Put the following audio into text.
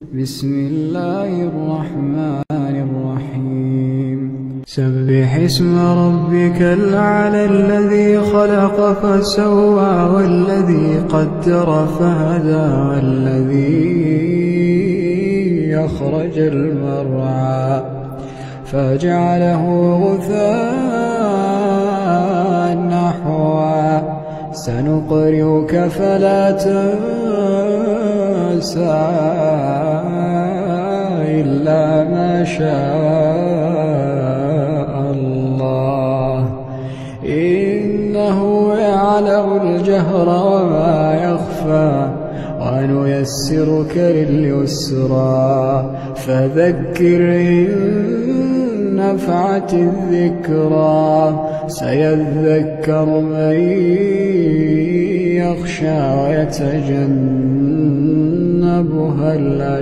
بسم الله الرحمن الرحيم سبح اسم ربك الأعلى الذي خلق فسوى والذي قدر فهدى والذي أخرج المرعى فجعله غثاء نحوا سنقرئك فلا تنسى إلا ما شاء الله إنه يعلم الجهر وما يخفى ونيسرك لليسرى فذكر إن نفعت الذكرى سيذكر من يخشى ويتجنبها الأشقى